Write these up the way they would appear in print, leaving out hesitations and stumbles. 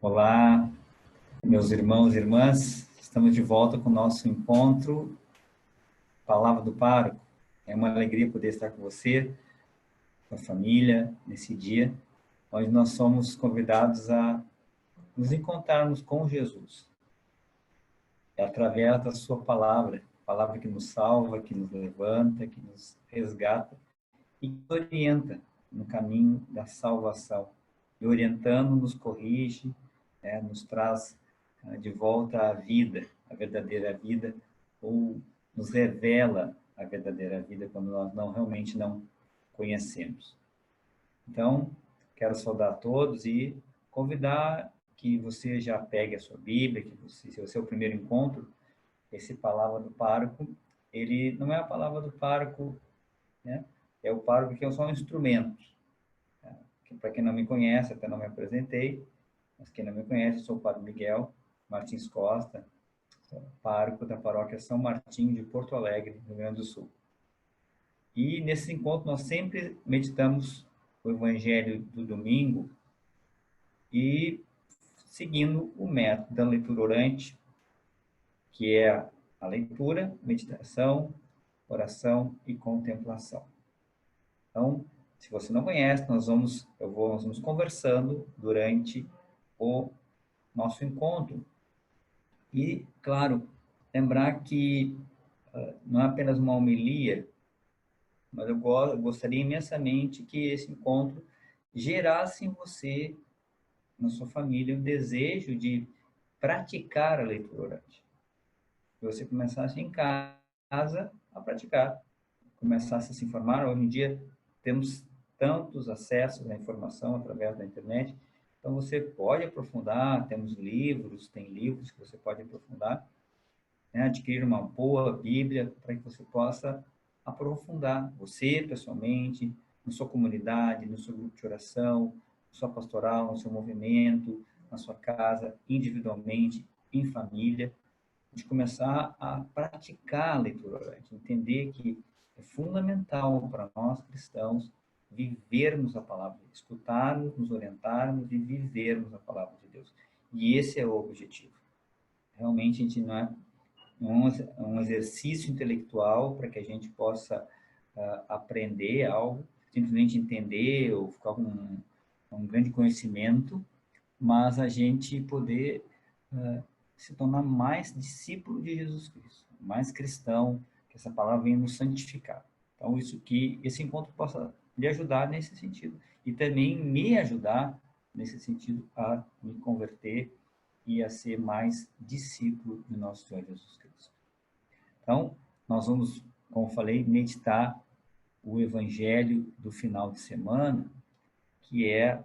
Olá, meus irmãos e irmãs, estamos de volta com o nosso encontro Palavra do Pároco. É uma alegria poder estar com você, com a família, nesse dia, onde nós somos convidados a nos encontrarmos com Jesus. É através da sua palavra que nos salva, que nos levanta, que nos resgata e que nos orienta no caminho da salvação. E orientando, nos corrige, nos traz de volta à vida, a verdadeira vida, ou nos revela a verdadeira vida quando nós realmente não conhecemos. Então, quero saudar a todos e convidar que você já pegue a sua Bíblia, que se é o seu primeiro encontro, esse Palavra do Pároco, ele não é a palavra do pároco, né? É o pároco que é só um instrumento. Para quem não me conhece, até não me apresentei, mas quem não me conhece, eu sou o Padre Miguel Martins Costa, pároco da paróquia São Martinho de Porto Alegre, Rio Grande do Sul. E nesse encontro nós sempre meditamos o Evangelho do domingo e seguindo o método da leitura orante, que é a leitura, meditação, oração e contemplação. Então, se você não conhece, nós vamos conversando durante o nosso encontro. E, claro, lembrar que não é apenas uma homilia, mas eu gostaria imensamente que esse encontro gerasse em você, na sua família, o desejo de praticar a leitura orante. Que você começasse em casa a praticar, começasse a se informar. Hoje em dia temos tantos acessos à informação através da internet, então você pode aprofundar, temos livros, tem livros que você pode aprofundar, né? Adquirir uma boa Bíblia para que você possa aprofundar, você pessoalmente, na sua comunidade, no seu grupo de oração, na sua pastoral, no seu movimento, na sua casa, individualmente, em família, de começar a praticar a leitura orante, entender que é fundamental para nós cristãos vivermos a palavra, escutarmos, nos orientarmos e vivermos a palavra de Deus. E esse é o objetivo. Realmente a gente não é um exercício intelectual para que a gente possa aprender algo, simplesmente entender ou ficar com um grande conhecimento, mas a gente poder se tornar mais discípulo de Jesus Cristo, mais cristão, que essa palavra venha nos santificar. Então, isso que esse encontro possa lhe ajudar nesse sentido e também me ajudar nesse sentido a me converter e a ser mais discípulo de nosso Senhor Jesus Cristo. Então, nós vamos, como falei, meditar o Evangelho do final de semana, que é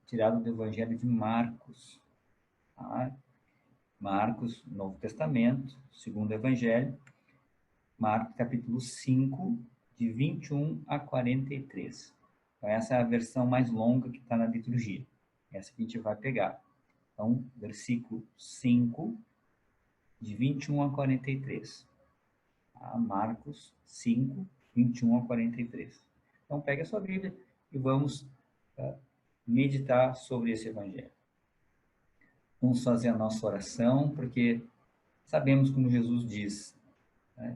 tirado do Evangelho de Marcos. Tá? Marcos, Novo Testamento, segundo Evangelho, Marcos capítulo 5, de 21 a 43. Então, essa é a versão mais longa que está na liturgia. Essa que a gente vai pegar. Então, versículo 5, de 21 a 43. Tá? Marcos 5, 21 a 43. Então, pegue a sua Bíblia e vamos meditar sobre esse Evangelho. Vamos fazer a nossa oração, porque sabemos como Jesus diz, né?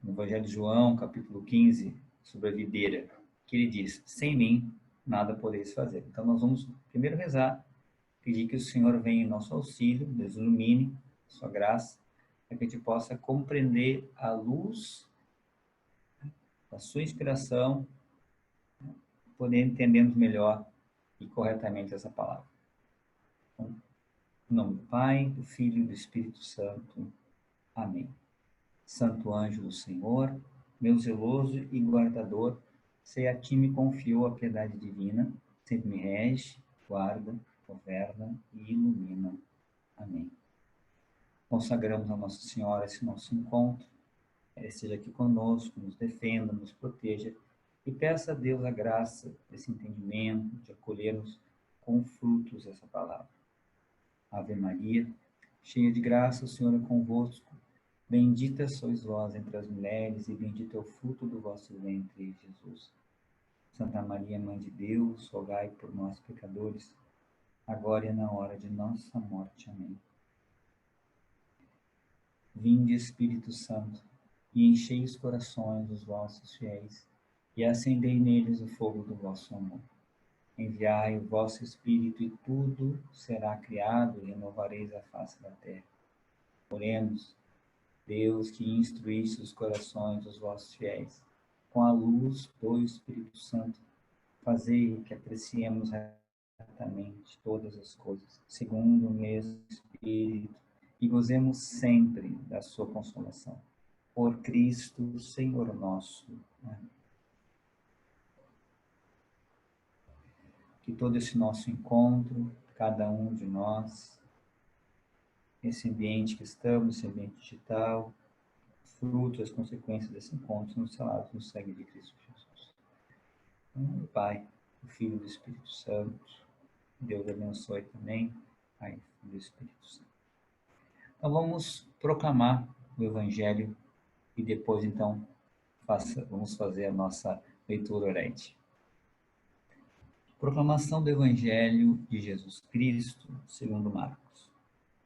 No Evangelho de João, capítulo 15, sobre a videira, que ele diz, sem mim nada podeis fazer. Então, nós vamos primeiro rezar, pedir que o Senhor venha em nosso auxílio, nos ilumine, sua graça, para que a gente possa compreender a luz da sua inspiração, poder entendermos melhor e corretamente essa palavra. Então, em nome do Pai, do Filho e do Espírito Santo. Amém. Santo anjo do Senhor, meu zeloso e guardador, sei a ti me confiou a piedade divina, sempre me rege, guarda, governa e ilumina. Amém. Consagramos a Nossa Senhora esse nosso encontro, ela esteja aqui conosco, nos defenda, nos proteja, e peça a Deus a graça desse entendimento, de acolhermos com frutos essa palavra. Ave Maria, cheia de graça, o Senhor é convosco. Bendita sois vós entre as mulheres, e bendito é o fruto do vosso ventre, Jesus. Santa Maria, Mãe de Deus, rogai por nós, pecadores, agora e na hora de nossa morte. Amém. Vinde, Espírito Santo, e enchei os corações dos vossos fiéis, e acendei neles o fogo do vosso amor. Enviai o vosso Espírito, e tudo será criado, e renovareis a face da terra. Oremos. Deus, que instruísse os corações dos vossos fiéis, com a luz do Espírito Santo, fazei que apreciemos retamente todas as coisas, segundo o mesmo Espírito, e gozemos sempre da sua consolação. Por Cristo, Senhor nosso. Amém. Que todo esse nosso encontro, cada um de nós, esse ambiente que estamos, esse ambiente digital, fruto, as consequências desse encontro, nos salados no sangue de Cristo Jesus. O Pai, o Filho e o Espírito Santo, Deus abençoe também, Pai, Filho e Espírito Santo. Então vamos proclamar o Evangelho e depois então vamos fazer a nossa leitura orante. Proclamação do Evangelho de Jesus Cristo, segundo Marcos.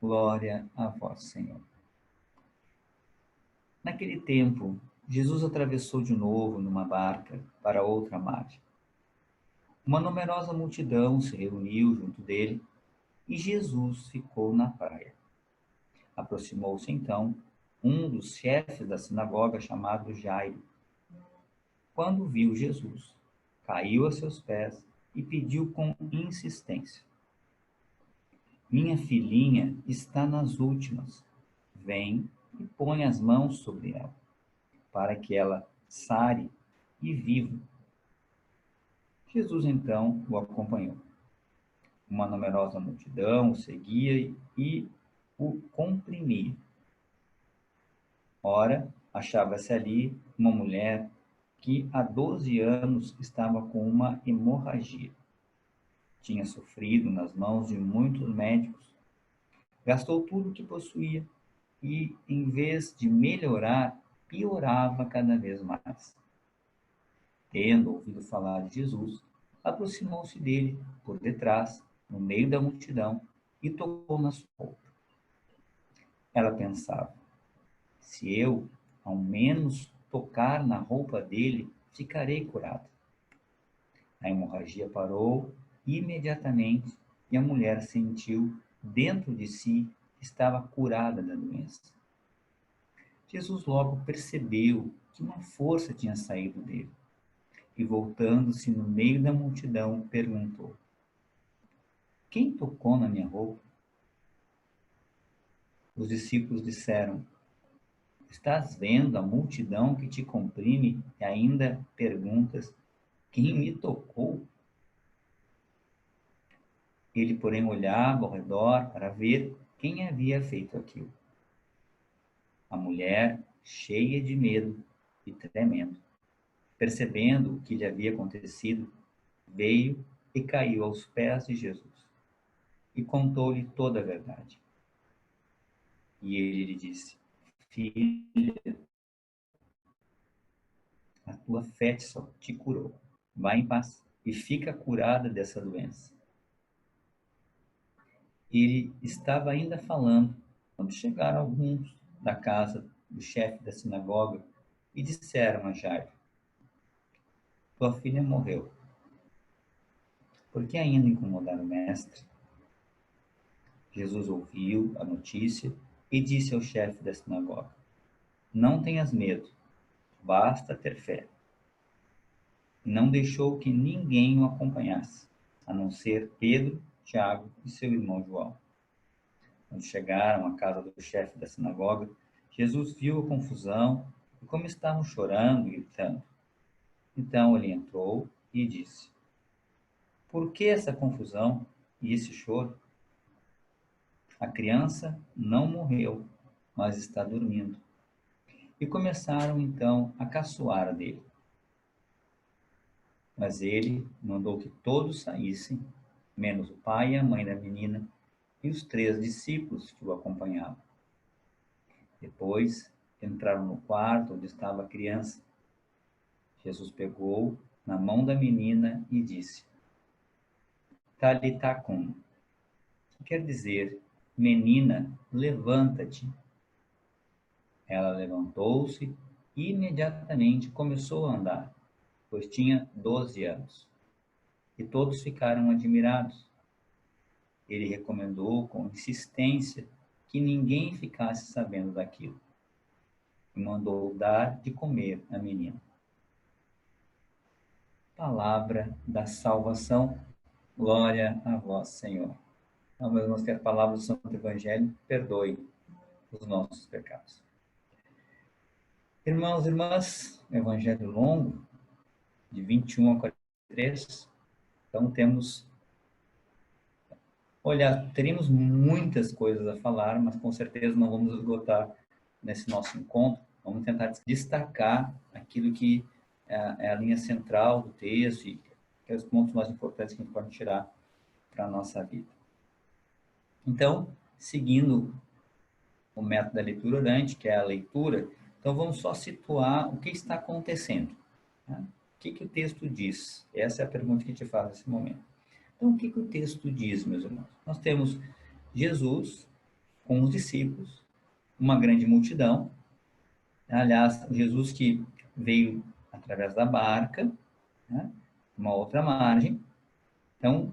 Glória a vós, Senhor. Naquele tempo, Jesus atravessou de novo numa barca para outra margem. Uma numerosa multidão se reuniu junto dele e Jesus ficou na praia. Aproximou-se então um dos chefes da sinagoga chamado Jairo. Quando viu Jesus, caiu a seus pés e pediu com insistência: Minha filhinha está nas últimas. Vem e põe as mãos sobre ela, para que ela sare e viva. Jesus então o acompanhou. Uma numerosa multidão o seguia e o comprimia. Ora, achava-se ali uma mulher que há 12 anos estava com uma hemorragia. Tinha sofrido nas mãos de muitos médicos, gastou tudo o que possuía e, em vez de melhorar, piorava cada vez mais. Tendo ouvido falar de Jesus, aproximou-se dele por detrás, no meio da multidão, e tocou na sua roupa. Ela pensava: se eu, ao menos, tocar na roupa dele, ficarei curada. A hemorragia parou imediatamente e a mulher sentiu dentro de si que estava curada da doença. Jesus logo percebeu que uma força tinha saído dele e, voltando-se no meio da multidão, perguntou: Quem tocou na minha roupa? Os discípulos disseram: Estás vendo a multidão que te comprime e ainda perguntas: Quem me tocou? Ele, porém, olhava ao redor para ver quem havia feito aquilo. A mulher, cheia de medo e tremendo, percebendo o que lhe havia acontecido, veio e caiu aos pés de Jesus e contou-lhe toda a verdade. E ele lhe disse: Filha, a tua fé só te curou. Vá em paz e fica curada dessa doença. Ele estava ainda falando quando chegaram alguns da casa do chefe da sinagoga e disseram a Jairo: Tua filha morreu. Por que ainda incomodar o mestre? Jesus ouviu a notícia e disse ao chefe da sinagoga: Não tenhas medo, basta ter fé. Não deixou que ninguém o acompanhasse, a não ser Pedro, Tiago e seu irmão João. Quando chegaram à casa do chefe da sinagoga, Jesus viu a confusão e como estavam chorando e gritando. Então ele entrou e disse: Por que essa confusão e esse choro? A criança não morreu, mas está dormindo. E começaram então a caçoar dele. Mas ele mandou que todos saíssem, menos o pai e a mãe da menina e os 3 discípulos que o acompanhavam. Depois entraram no quarto onde estava a criança. Jesus pegou na mão da menina e disse: Talitá cum, que quer dizer, menina, levanta-te. Ela levantou-se e imediatamente começou a andar, pois tinha 12 anos. E todos ficaram admirados. Ele recomendou com insistência que ninguém ficasse sabendo daquilo e mandou dar de comer à menina. Palavra da salvação, glória a vós, Senhor. Então, meus irmãos, que a palavra do Santo Evangelho perdoe os nossos pecados. Irmãos e irmãs, Evangelho longo, de 21 a 43, então teríamos muitas coisas a falar, mas com certeza não vamos esgotar nesse nosso encontro. Vamos tentar destacar aquilo que é a linha central do texto e que é os pontos mais importantes que a gente pode tirar para a nossa vida. Então, seguindo o método da leitura orante, que é a leitura, então vamos só situar o que está acontecendo. Tá? O que o texto diz? Essa é a pergunta que a gente faz nesse momento. Então, o que o texto diz, meus irmãos? Nós temos Jesus com os discípulos, uma grande multidão. Aliás, Jesus que veio através da barca, né, uma outra margem. Então,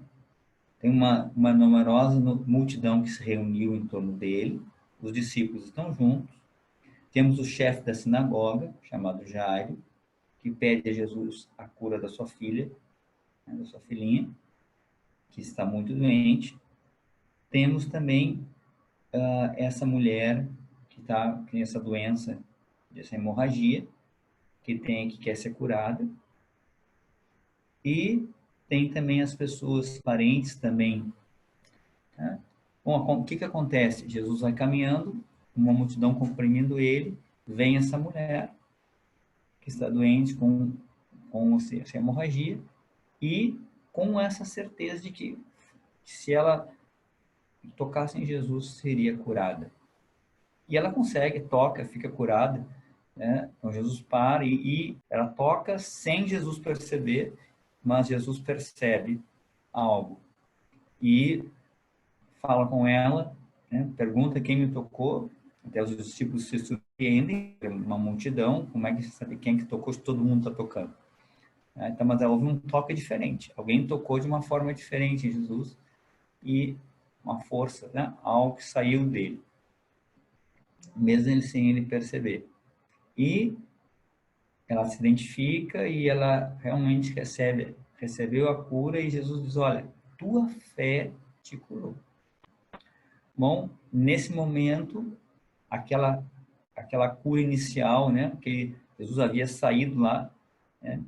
tem uma numerosa multidão que se reuniu em torno dele. Os discípulos estão juntos. Temos o chefe da sinagoga, chamado Jairo, que pede a Jesus a cura da sua filha, né, da sua filhinha, que está muito doente. Temos também essa mulher que tem essa doença, essa hemorragia, que quer ser curada. E tem também as pessoas, parentes também. Tá? Bom, o que acontece? Jesus vai caminhando, uma multidão comprimindo ele, vem essa mulher que está doente com essa hemorragia e com essa certeza de que se ela tocasse em Jesus, seria curada. E ela consegue, toca, fica curada, né? Então Jesus para e ela toca sem Jesus perceber, mas Jesus percebe algo e fala com ela, né? Pergunta quem me tocou. Até os discípulos se surpreendem, uma multidão, como é que você sabe quem que tocou se todo mundo está tocando? Então, mas houve um toque diferente. Alguém tocou de uma forma diferente em Jesus e uma força, né? Algo que saiu dele, mesmo ele sem ele perceber. E ela se identifica e ela realmente recebeu a cura e Jesus diz: olha, tua fé te curou. Bom, nesse momento, aquela cura inicial, né, que Jesus havia saído lá, né,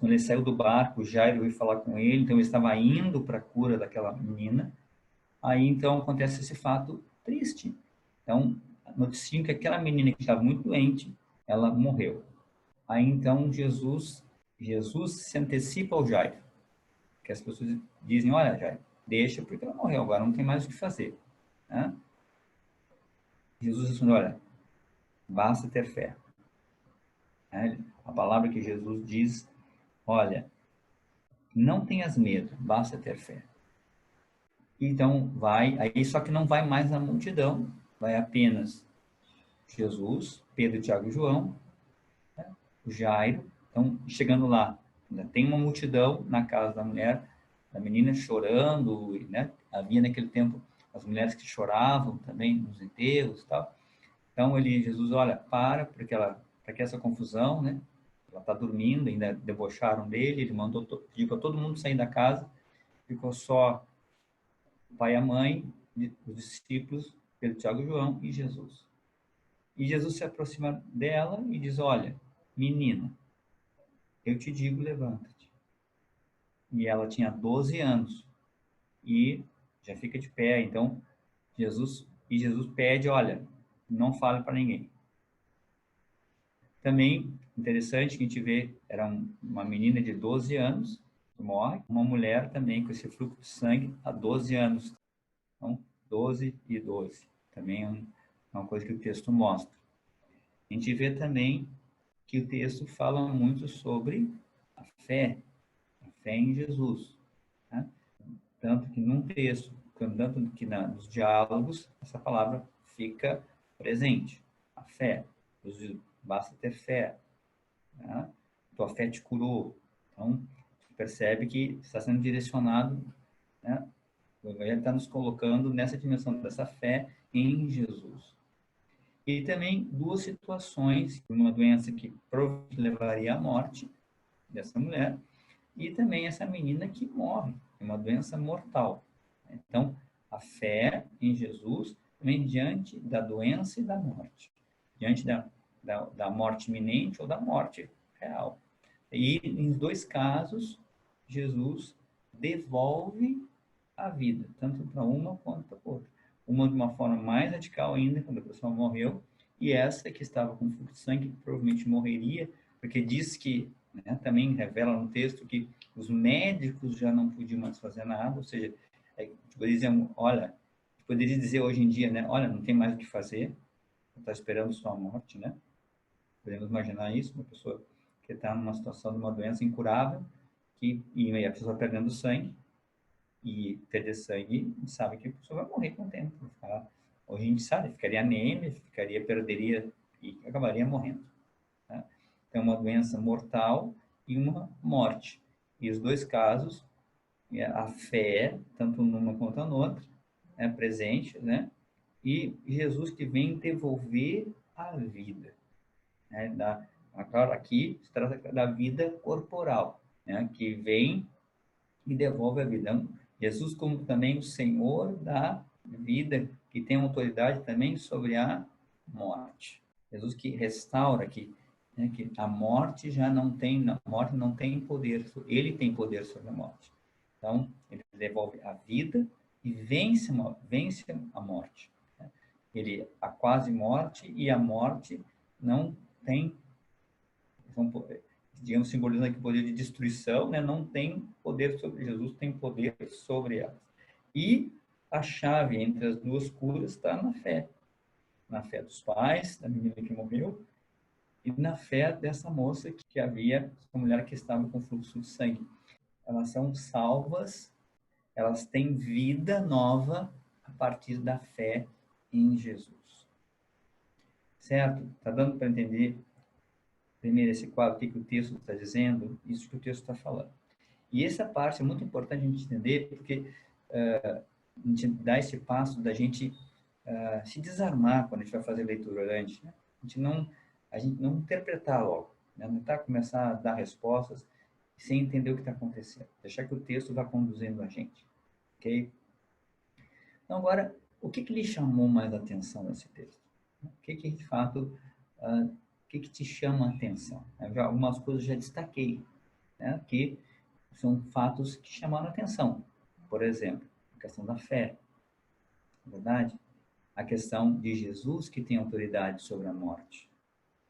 quando ele saiu do barco, Jairo veio falar com ele, então ele estava indo para a cura daquela menina. Aí então acontece esse fato triste. Então, noticiam que aquela menina que estava muito doente, ela morreu. Aí então Jesus se antecipa ao Jairo, que as pessoas dizem: olha, Jairo, deixa porque ela morreu, agora não tem mais o que fazer. Né? Jesus diz: olha, basta ter fé. A palavra que Jesus diz: olha, não tenhas medo, basta ter fé. Então vai, aí só que não vai mais na multidão, vai apenas Jesus, Pedro, Tiago e João, né? O Jairo. Então, chegando lá, tem uma multidão na casa da mulher, da menina chorando, né? Havia naquele tempo as mulheres que choravam também nos enterros e tal. Então, Jesus, olha, para que essa confusão, né? Ela está dormindo, ainda debocharam dele, ele pediu para todo mundo sair da casa, ficou só o pai e a mãe, os discípulos, Pedro, Tiago e João e Jesus. E Jesus se aproxima dela e diz: olha, menina, eu te digo, levanta-te. E ela tinha 12 anos e já fica de pé. Então, Jesus pede: olha, não fale para ninguém. Também interessante que a gente vê, era uma menina de 12 anos que morre, uma mulher também com esse fluxo de sangue há 12 anos. Então, 12 e 12. Também é uma coisa que o texto mostra. A gente vê também que o texto fala muito sobre a fé em Jesus. Né? Tanto que num texto, tanto que nos diálogos, essa palavra fica presente. A fé. Basta ter fé. Né? Tua fé te curou. Então, percebe que está sendo direcionado, né? O Evangelho está nos colocando nessa dimensão dessa fé em Jesus. E também duas situações, uma doença que provavelmente levaria à morte dessa mulher, e também essa menina que morre, uma doença mortal. Então, a fé em Jesus vem diante da doença e da morte, diante da morte iminente ou da morte real. E, em dois casos, Jesus devolve a vida, tanto para uma quanto para outra. Uma de uma forma mais radical ainda, quando a pessoa morreu, e essa que estava com fluxo de sangue, que provavelmente morreria, porque diz que, né, também revela no texto que os médicos já não podiam mais fazer nada, ou seja, olha, poderia dizer hoje em dia, né, olha, não tem mais o que fazer, está esperando sua morte, né? Podemos imaginar isso, uma pessoa que está numa situação de uma doença incurável, e a pessoa perdendo sangue, e perder sangue, sabe que a pessoa vai morrer com o tempo. Hoje a gente sabe, ficaria anêmia, perderia e acabaria morrendo. Tá? Então, uma doença mortal e uma morte. E os dois casos, a fé, tanto numa quanto na outra, é presente, né? E Jesus que vem devolver a vida. Né? Claro, aqui se trata da vida corporal, né? Que vem e devolve a vida. Então, Jesus como também o Senhor da vida, que tem autoridade também sobre a morte. Jesus que restaura, né, que a morte já não tem, a morte não tem poder, ele tem poder sobre a morte. Então, ele devolve a vida e vence a morte. Né? Ele, a quase morte e a morte não tem, digamos, simbolizando aqui o poder de destruição, né? Não tem poder sobre Jesus, tem poder sobre elas. E a chave entre as duas curas está na fé dos pais, da menina que morreu, e na fé dessa moça que havia, essa mulher que estava com fluxo de sangue. Elas são salvas, elas têm vida nova a partir da fé em Jesus. Certo? Está dando para entender primeiro esse quadro, o que o texto está dizendo, isso que o texto está falando. E essa parte é muito importante a gente entender, porque a gente dá esse passo da gente se desarmar quando a gente vai fazer leitura orante, né? A gente não interpretar logo, né? Não tá começar a dar respostas sem entender o que está acontecendo. Deixar que o texto vá conduzindo a gente, ok? Então, agora, o que lhe chamou mais atenção nesse texto? O que de fato, o que te chama a atenção? Algumas coisas já destaquei, né? Que são fatos que chamaram a atenção. Por exemplo, a questão da fé, na verdade? A questão de Jesus que tem autoridade sobre a morte,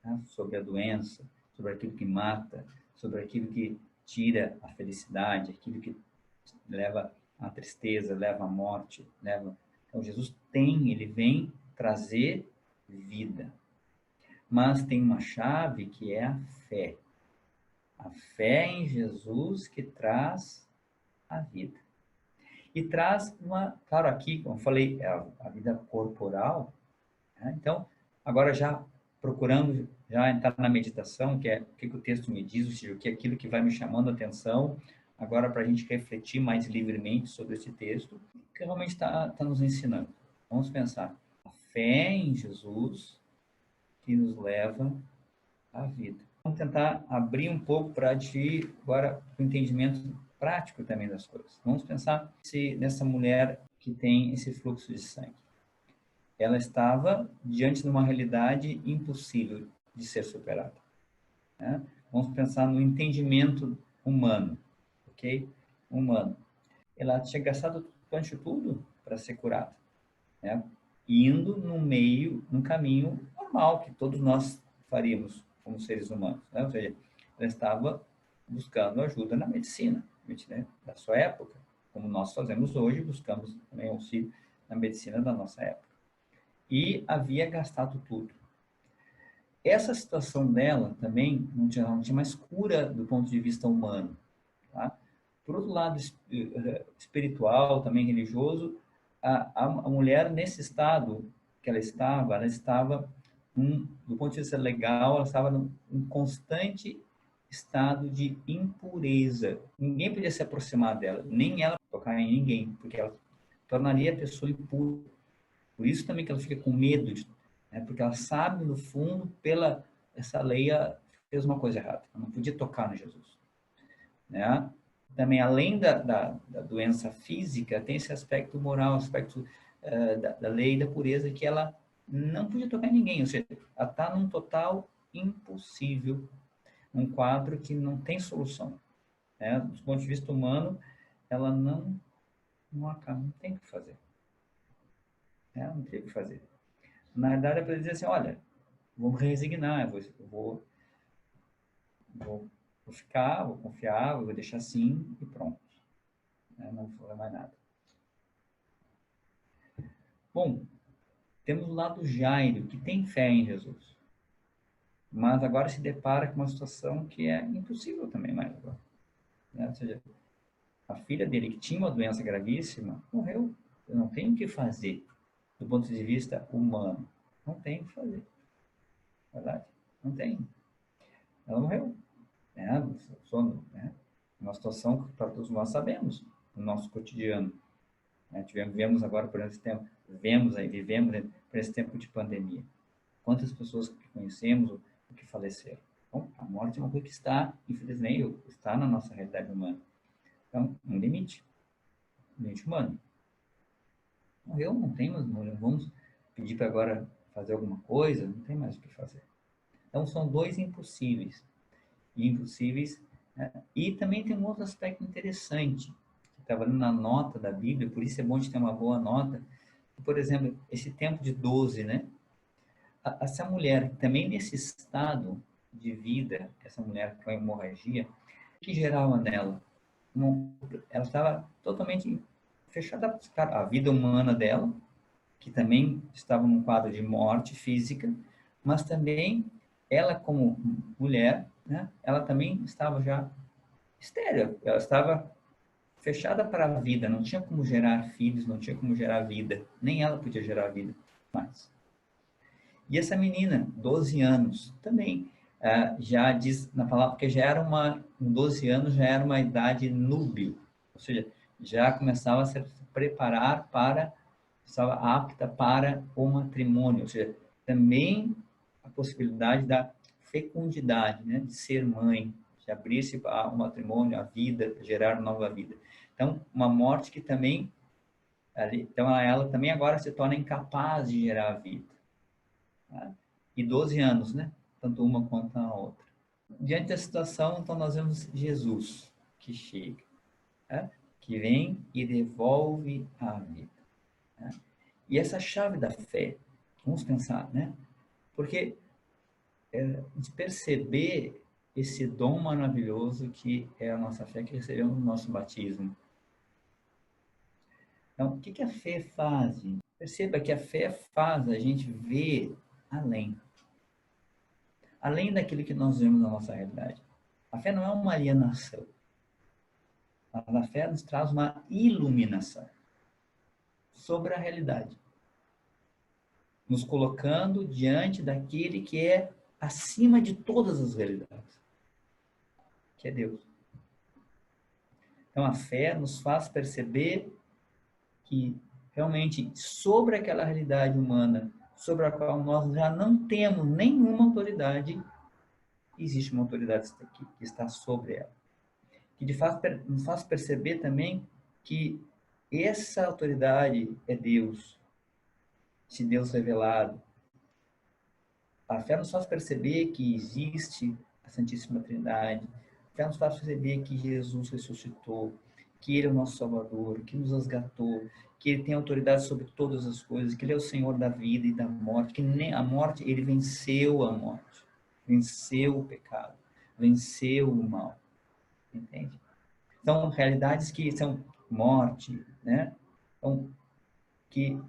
né? Sobre a doença, sobre aquilo que mata, sobre aquilo que tira a felicidade, aquilo que leva à tristeza, leva à morte, leva... Então, Jesus ele vem trazer vida. Mas tem uma chave que é a fé. A fé em Jesus que traz a vida. E traz claro, aqui, como eu falei, é a vida corporal, né? Então, agora já procurando já entrar na meditação, que é o que o texto me diz, ou seja, o que é aquilo que vai me chamando a atenção, agora para a gente refletir mais livremente sobre esse texto, que realmente está nos ensinando. Vamos pensar, a fé em Jesus que nos leva à vida. Vamos tentar abrir um pouco para ir agora o entendimento prático também das coisas. Vamos pensar nessa mulher que tem esse fluxo de sangue. Ela estava diante de uma realidade impossível de ser superada, né? Vamos pensar no entendimento humano, ok? Humano. Ela tinha gastado quase tudo para ser curada, né? Indo num caminho normal que todos nós faríamos como seres humanos, né? Ou seja, ela estava buscando ajuda na medicina, né? Da sua época, como nós fazemos hoje, buscamos também auxílio na medicina da nossa época. E havia gastado tudo. essa situação dela também não tinha mais cura do ponto de vista humano. Tá? Por outro lado, espiritual, também religioso, a mulher, nesse estado que ela estava, do ponto de vista legal, ela estava num constante estado de impureza. Ninguém podia se aproximar dela, nem ela tocar em ninguém, porque ela tornaria a pessoa impura. Por isso também que ela fica com medo, porque ela sabe, no fundo, pela essa lei, ela fez uma coisa errada. Ela não podia tocar no Jesus. Né? Também, além da doença física, tem esse aspecto moral, aspecto da lei da pureza, que ela não podia tocar em ninguém, ou seja, ela está num total impossível, um quadro que não tem solução. Né? Do ponto de vista humano, ela não tem o que fazer. Né? Não tem o que fazer. Na verdade, é para dizer assim, olha, vou me resignar, vou ficar, vou confiar, vou deixar assim e pronto. Né? Não vou fazer mais nada. Bom, temos o lado Jairo, que tem fé em Jesus, mas agora se depara com uma situação que é impossível também mais agora. Né? Ou seja, a filha dele, que tinha uma doença gravíssima, morreu. Eu não tenho o que fazer do ponto de vista humano. Não tem o que fazer. Verdade? Não tem. Ela morreu. Né? Né? Uma situação que para todos nós sabemos no nosso cotidiano. Né? Vivemos agora por esse tempo, vivemos por esse tempo de pandemia. Quantas pessoas que conhecemos que faleceram? Então, a morte é uma coisa que está, infelizmente, está na nossa realidade humana. Então, um limite humano. Morreu, não tem mais, vamos pedir para agora fazer alguma coisa, não tem mais o que fazer. Então, são dois impossíveis. Né? E também tem um outro aspecto interessante, que estava na nota da Bíblia, por isso é bom de ter uma boa nota. Por exemplo, esse tempo de 12, né? Essa mulher, também nesse estado de vida, essa mulher com a hemorragia, o que gerava nela? Ela estava totalmente fechada à vida humana dela, que também estava num quadro de morte física, mas também ela, como mulher, né, ela também estava já estéril, ela estava fechada para a vida, não tinha como gerar filhos, não tinha como gerar vida, nem ela podia gerar vida mais. E essa menina, 12 anos, também já diz na palavra que já era com 12 anos já era uma idade núbil, ou seja, já começava a se preparar estava apta para o matrimônio, ou seja, também a possibilidade da fecundidade, né, de ser mãe, de abrir-se ao matrimônio, a vida, gerar nova vida. Então, uma morte que também, então ela também agora se torna incapaz de gerar vida. Tá? E 12 anos, né? Tanto uma quanto a outra. Diante da situação, então nós vemos Jesus que chega, né? Que vem e devolve a vida. Né? E essa chave da fé, vamos pensar, né? Porque de perceber esse dom maravilhoso que é a nossa fé que recebemos no nosso batismo. Então, o que a fé faz, gente? Perceba que a fé faz a gente ver além daquilo que nós vemos na nossa realidade. A fé não é uma alienação. A fé nos traz uma iluminação sobre a realidade, nos colocando diante daquele que é acima de todas as realidades, que é Deus. Então, a fé nos faz perceber que realmente sobre aquela realidade humana, sobre a qual nós já não temos nenhuma autoridade, existe uma autoridade que está sobre ela. Que de fato nos faz perceber também que essa autoridade é Deus, esse Deus revelado. A fé nos faz perceber que existe a Santíssima Trindade. A fé nos faz perceber que Jesus ressuscitou, que Ele é o nosso Salvador, que nos resgatou, que Ele tem autoridade sobre todas as coisas, que Ele é o Senhor da vida e da morte, que nem a morte, Ele venceu a morte, venceu o pecado, venceu o mal. Entende? São realidades que são morte, né? Então, que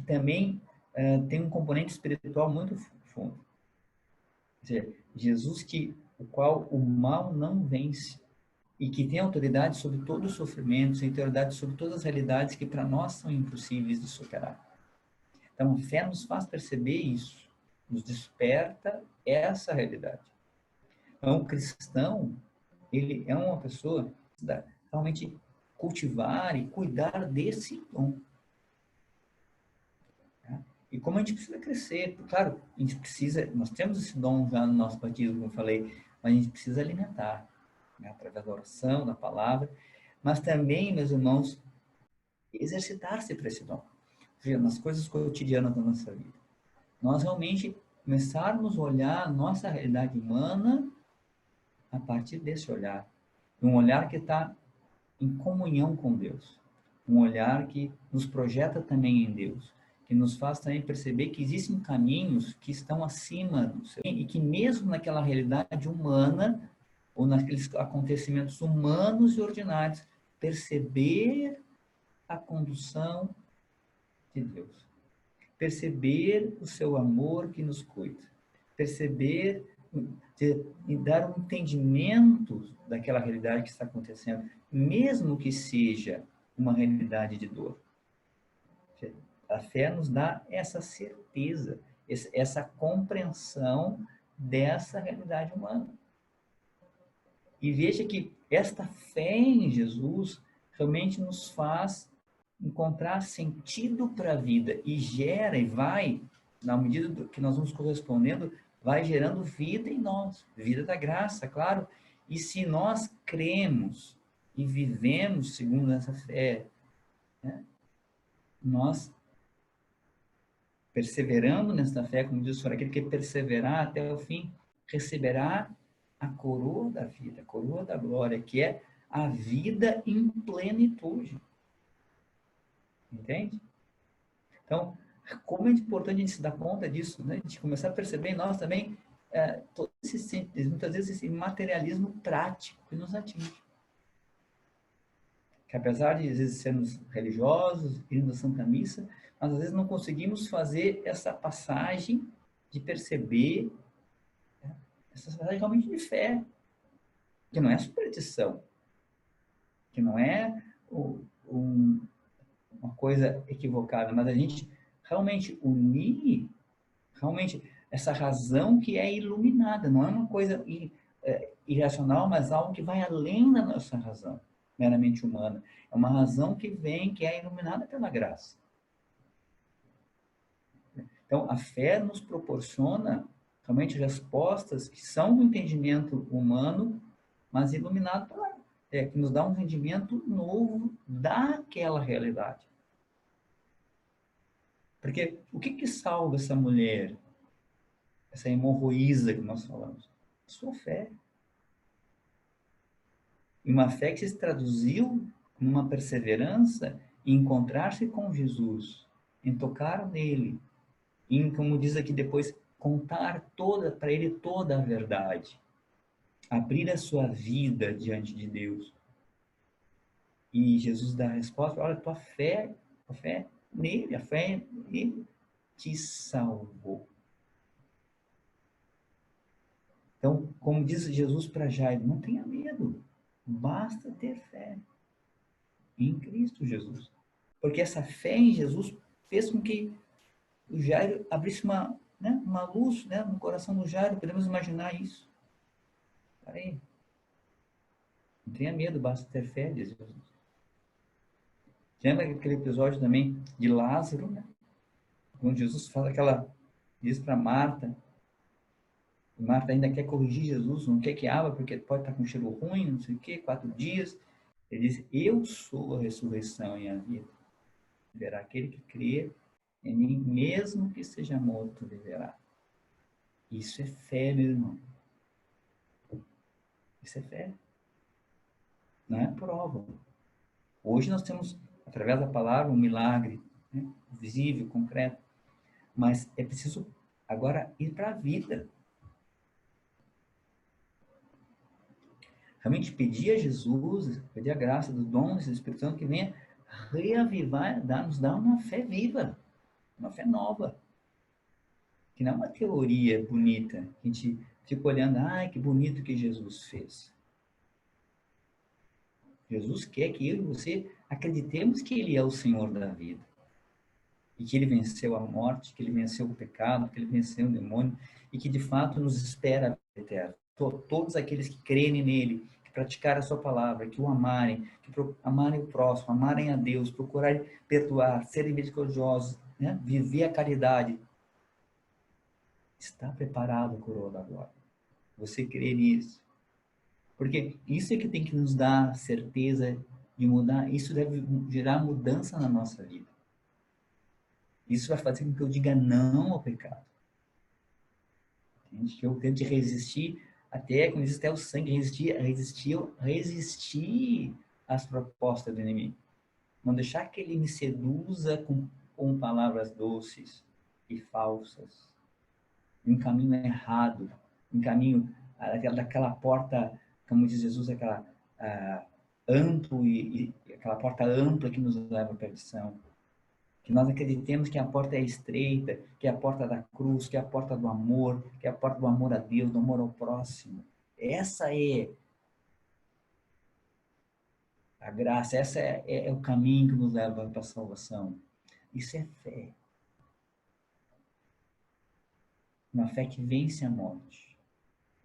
também tem um componente espiritual muito fundo. dizer, Jesus o qual o mal não vence e que tem autoridade sobre todos os sofrimentos, tem autoridade sobre todas as realidades que para nós são impossíveis de superar. Então, a fé nos faz perceber isso, nos desperta essa realidade. Então, o cristão, ele é uma pessoa que dá realmente cultivar e cuidar desse dom. Tá? E como a gente precisa crescer, claro, a gente precisa, nós temos esse dom já no nosso batismo, como eu falei, mas a gente precisa alimentar, né, através da oração, da palavra, mas também, meus irmãos, exercitar-se para esse dom, ou seja, nas coisas cotidianas da nossa vida. Nós realmente começarmos a olhar a nossa realidade humana a partir desse olhar, um olhar que está em comunhão com Deus, um olhar que nos projeta também em Deus, que nos faz também perceber que existem caminhos que estão acima do seu, e que mesmo naquela realidade humana, ou naqueles acontecimentos humanos e ordinários, perceber a condução de Deus, perceber o seu amor que nos cuida, perceber e dar um entendimento daquela realidade que está acontecendo, mesmo que seja uma realidade de dor. A fé nos dá essa certeza, essa compreensão dessa realidade humana. E veja que esta fé em Jesus realmente nos faz encontrar sentido para a vida e gera e vai, na medida que nós vamos correspondendo, vai gerando vida em nós, vida da graça, claro. E se nós cremos e vivemos segundo essa fé, né, nós perseverando nesta fé, como diz o Senhor, aquele que perseverar até o fim, receberá a coroa da vida, a coroa da glória, que é a vida em plenitude. Entende? Então, como é importante a gente se dar conta disso, né? A gente começar a perceber em nós também todo muitas vezes esse materialismo prático que nos atinge. Que apesar de às vezes sermos religiosos, indo à Santa Missa, mas às vezes não conseguimos fazer essa passagem de perceber, né, essa passagem realmente de fé, que não é superstição, que não é uma coisa equivocada, mas a gente realmente unir, realmente essa razão que é iluminada, não é uma coisa irracional, mas algo que vai além da nossa razão meramente humana. É uma razão que vem, que é iluminada pela graça. Então, a fé nos proporciona realmente respostas que são do entendimento humano, mas iluminado pela que nos dá um entendimento novo daquela realidade. Porque o que salva essa mulher, essa hemorroísa que nós falamos? A sua fé. E uma fé que se traduziu numa perseverança em encontrar-se com Jesus, em tocar nele, em, como diz aqui depois, contar para ele toda a verdade, abrir a sua vida diante de Deus. E Jesus dá a resposta: olha, tua fé nele, a fé nele te salvou. Então, como diz Jesus para Jairo, não tenha medo, basta ter fé em Cristo Jesus. Porque essa fé em Jesus fez com que o Jairo abrisse uma luz, né, no coração do Jairo. Podemos imaginar isso. Peraí. Não tenha medo, basta ter fé, diz Jesus. Lembra aquele episódio também de Lázaro, né? Quando Jesus fala diz para Marta, e Marta ainda quer corrigir Jesus, não quer que abra, porque pode estar com cheiro ruim, não sei o quê, 4 dias. Ele diz: eu sou a ressurreição e a vida. Verá aquele que crê em mim, mesmo que seja morto, viverá. Isso é fé, meu irmão. Isso é fé. Não é prova. Hoje nós temos, através da palavra, um milagre, né, visível, concreto. Mas é preciso agora ir para a vida. Realmente pedir a Jesus, pedir a graça dos dons do Espírito Santo que venha reavivar, nos dar uma fé viva, uma fé nova. que não é uma teoria bonita, que a gente fica olhando, ai, que bonito que Jesus fez. Jesus quer que eu e você acreditemos que Ele é o Senhor da vida. E que Ele venceu a morte, que Ele venceu o pecado, que Ele venceu o demônio, e que de fato nos espera a vida eterna. Todos aqueles que crerem nele, que praticarem a sua palavra, que o amarem, que amarem o próximo, amarem a Deus, procurarem perdoar, serem misericordiosos, né? Viver a caridade, está preparado a coroa da glória. Você crê nisso? Porque isso é que tem que nos dar certeza de mudar, isso deve gerar mudança na nossa vida. Isso vai fazer com que eu diga não ao pecado. Entende? Que eu tente resistir, até, como diz, até o sangue, resistir às propostas do inimigo. Não deixar que ele me seduza com palavras doces e falsas, um caminho errado, um caminho daquela porta, como diz Jesus, aquela amplo e aquela porta ampla que nos leva à perdição. Que nós acreditemos que a porta é estreita, que é a porta da cruz, que é a porta do amor, que é a porta do amor a Deus, do amor ao próximo. Essa é a graça, essa é o caminho que nos leva para a salvação. Isso é fé. Uma fé que vence a morte.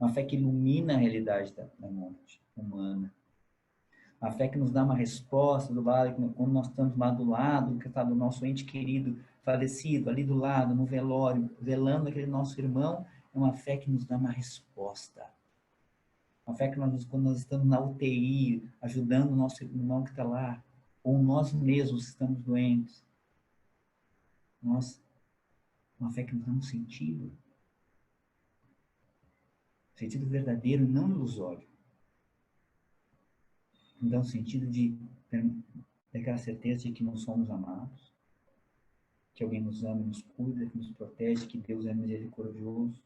Uma fé que ilumina a realidade da morte humana. A fé que nos dá uma resposta do lado, quando nós estamos lá do lado, que está do nosso ente querido falecido, ali do lado, no velório, velando aquele nosso irmão, é uma fé que nos dá uma resposta. Uma fé que quando nós estamos na UTI, ajudando o nosso irmão que está lá, ou nós mesmos estamos doentes, uma fé que nos dá um sentido verdadeiro, não ilusório. Nos dá um sentido daquela certeza de que não somos amados, que alguém nos ama, nos cuida, que nos protege, que Deus é misericordioso,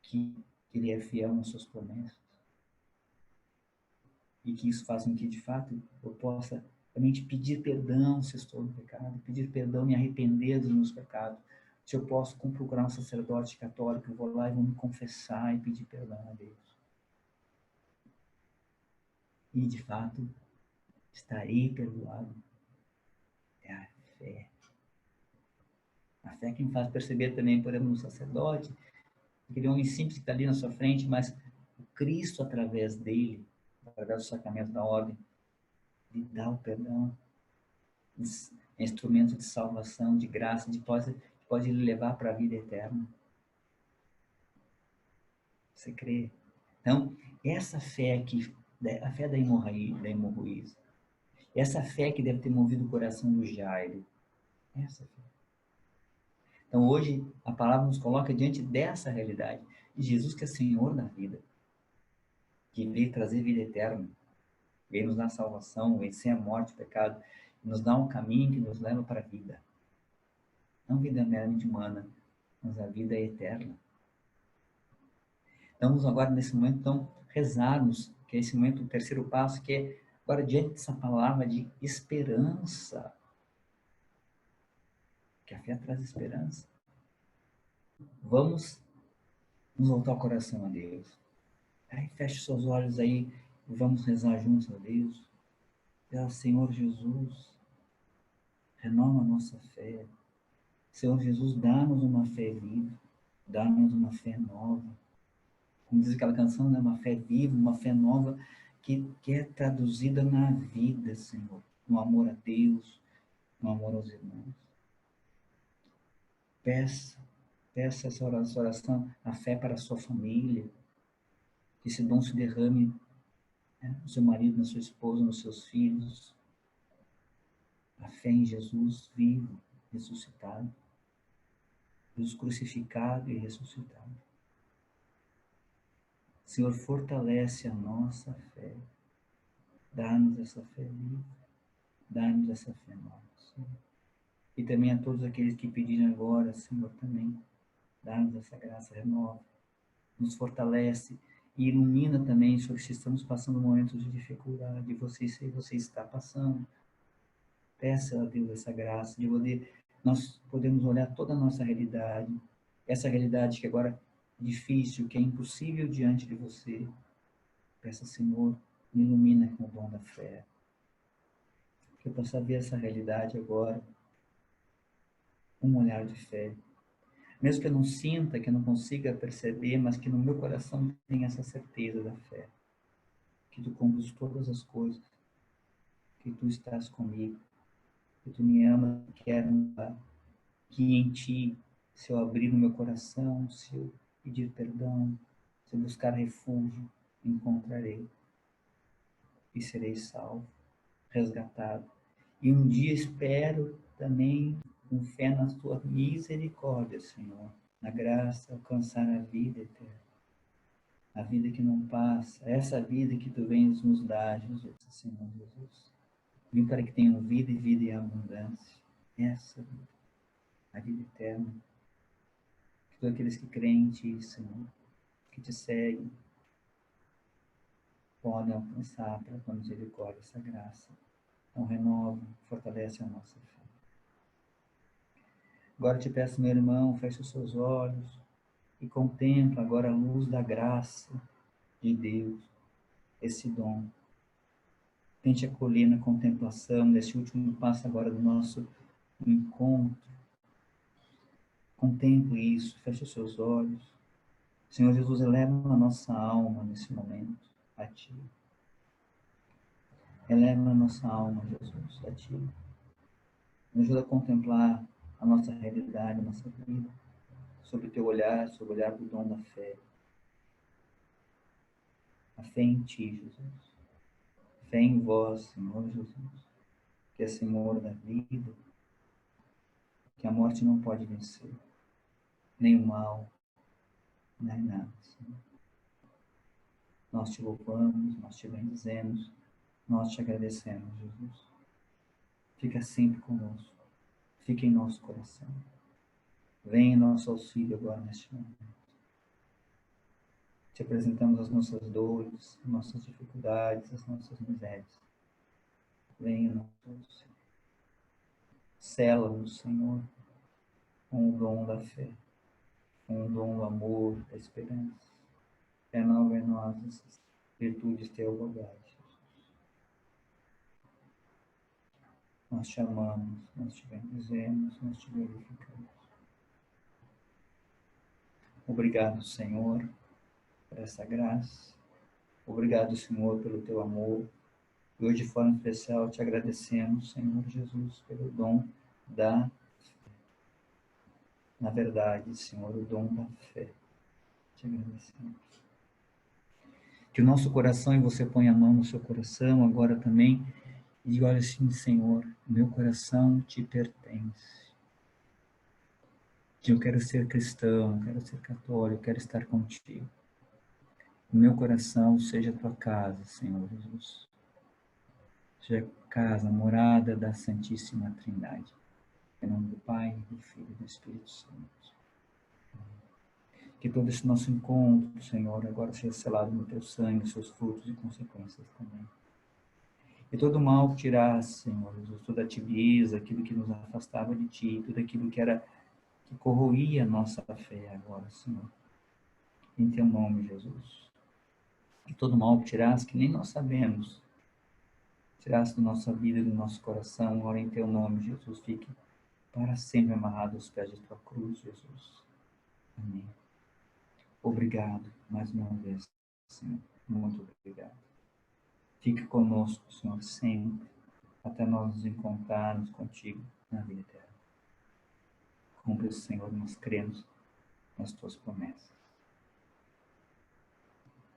que Ele é fiel nas suas promessas. E que isso faz com que, de fato, eu possa realmente pedir perdão se estou no pecado, pedir perdão, me arrepender dos meus pecados. Se eu posso procurar um sacerdote católico, eu vou lá e vou me confessar e pedir perdão a Deus. E, de fato, estarei perdoado. É a fé. A fé que me faz perceber também, por exemplo, no sacerdote, aquele homem simples que está ali na sua frente, mas o Cristo, através dele, através do sacramento da ordem, lhe dá o perdão, é instrumento de salvação, de graça, pode lhe levar para a vida eterna. Você crê? Então, essa fé aqui, a fé da hemorroísa, essa fé que deve ter movido o coração do Jairo, essa fé. Então, hoje, a palavra nos coloca diante dessa realidade, de Jesus que é Senhor da vida, que veio trazer vida eterna, veio nos dar salvação, vencer a morte, o pecado, e nos dar um caminho que nos leva para a vida. Não vida meramente humana, mas a vida eterna. Então, vamos agora, nesse momento, então, rezarmos, que é esse momento, o terceiro passo, que é agora diante dessa palavra de esperança, que a fé traz esperança. Vamos nos voltar o coração a Deus. Aí, feche seus olhos aí, vamos rezar juntos a Deus. Senhor Jesus, renova a nossa fé. Senhor Jesus, dá-nos uma fé viva, dá-nos uma fé nova. Como diz aquela canção, né? Uma fé viva, uma fé nova, que é traduzida na vida, Senhor. No amor a Deus, no amor aos irmãos. Peça essa oração, a fé para a sua família. Que esse dom se derrame, né, no seu marido, na sua esposa, nos seus filhos. A fé em Jesus vivo, ressuscitado. Jesus crucificado e ressuscitado. Senhor, fortalece a nossa fé. Dá-nos essa fé viva. Dá-nos essa fé nova, Senhor. E também a todos aqueles que pedirem agora, Senhor, também. Dá-nos essa graça, renova. Nos fortalece e ilumina também, Senhor, se estamos passando momentos de dificuldade. Você está passando. Peça a Deus essa graça de poder, nós podemos olhar toda a nossa realidade essa realidade que agora é difícil, que é impossível diante de você. Peça, Senhor, me ilumina com o dom da fé. Que eu possa ver essa realidade agora, um olhar de fé. Mesmo que eu não sinta, que eu não consiga perceber, mas que no meu coração tenha essa certeza da fé. Que tu conduz todas as coisas, que tu estás comigo, que tu me amas, que quer mudar, que em ti, se eu abrir o meu coração, se eu pedir perdão, se eu buscar refúgio, encontrarei e serei salvo, resgatado. E um dia espero também, com fé na tua misericórdia, Senhor, na graça, alcançar a vida eterna, a vida que não passa, essa vida que tu vens nos dar, Jesus, Senhor Jesus. Vim para que tenham vida e vida em abundância. Essa vida, a vida eterna. Que todos aqueles que creem em ti, Senhor, que te seguem, podem alcançar pela tua misericórdia essa graça. Então renova, fortalece a nossa fé. Agora te peço, meu irmão, feche os seus olhos e contempla agora a luz da graça de Deus, esse dom. Tente acolher na contemplação, nesse último passo agora do nosso encontro. Contemple isso, feche os seus olhos. Senhor Jesus, eleva a nossa alma nesse momento a Ti. Eleva a nossa alma, Jesus, a Ti. Nos ajuda a contemplar a nossa realidade, a nossa vida, sob o Teu olhar, sob o olhar do dom da fé. A fé em Ti, Jesus. Fé em Vós, Senhor Jesus, que é Senhor da vida, que a morte não pode vencer, nem o mal, nem nada, Senhor. Nós Te louvamos, nós Te bendizemos, nós Te agradecemos, Jesus. Fica sempre conosco, fica em nosso coração. Vem em nosso auxílio agora neste momento. Te apresentamos as nossas dores, as nossas dificuldades, as nossas misérias. Vem em nosso auxílio. Sela-nos, Senhor, com o dom da fé, com o dom do amor, da esperança. Renova em nós essas virtudes teologais. Nós te amamos, nós te bendizemos, nós te glorificamos. Obrigado, Senhor, por essa graça. Obrigado, Senhor, pelo teu amor. E hoje, de forma especial, te agradecemos, Senhor Jesus, pelo dom da fé. Na verdade, Senhor, o dom da fé. Te agradecemos. Que o nosso coração, e você põe a mão no seu coração agora também, e diga, olha assim, Senhor, meu coração te pertence. Eu quero ser cristão, quero ser católico, quero estar contigo. O meu coração seja a tua casa, Senhor Jesus. Seja a casa, a morada da Santíssima Trindade. Em nome do Pai, do Filho e do Espírito Santo. Que todo esse nosso encontro, Senhor, agora seja selado no teu sangue, seus frutos e consequências também. E todo mal que tirasse, Senhor Jesus, toda a tibieza, aquilo que nos afastava de Ti, tudo aquilo que corroía a nossa fé agora, Senhor. Em Teu nome, Jesus. E todo mal que tirasse, que nem nós sabemos, tirasse da nossa vida e do nosso coração, agora em Teu nome, Jesus, fique para sempre amarrado aos pés de Tua cruz, Jesus. Amém. Obrigado, mais uma vez, Senhor. Muito obrigado. Fique conosco, Senhor, sempre, até nós nos encontrarmos contigo na vida eterna. Cumpre, Senhor, nós cremos nas Tuas promessas.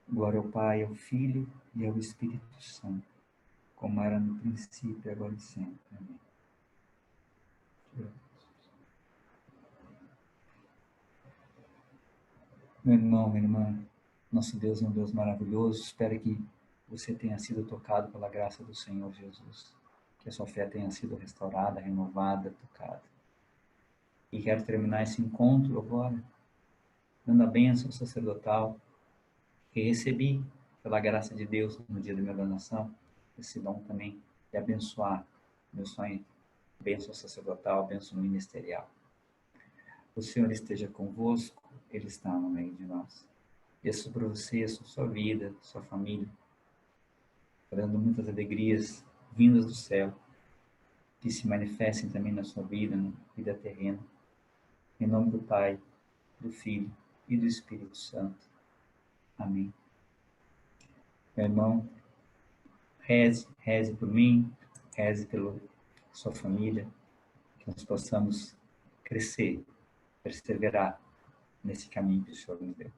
Glória ao Pai, ao Filho e ao Espírito Santo, como era no princípio, agora e sempre. Amém. Meu irmão, minha irmã, nosso Deus é um Deus maravilhoso. Espero que você tenha sido tocado pela graça do Senhor Jesus. Que a sua fé tenha sido restaurada, renovada, tocada. E quero terminar esse encontro agora, dando a bênção sacerdotal que recebi pela graça de Deus no dia da minha ordenação. Esse dom também de abençoar meu sonho, bênção sacerdotal, bênção ministerial. O Senhor esteja convosco, Ele está no meio de nós. E sobre você, sobre sua vida, sua família, dando muitas alegrias vindas do céu, que se manifestem também na sua vida, na vida terrena. Em nome do Pai, do Filho e do Espírito Santo. Amém. Meu irmão, reze por mim, reze pela sua família, que nós possamos crescer, perseverar nesse caminho que o Senhor nos deu.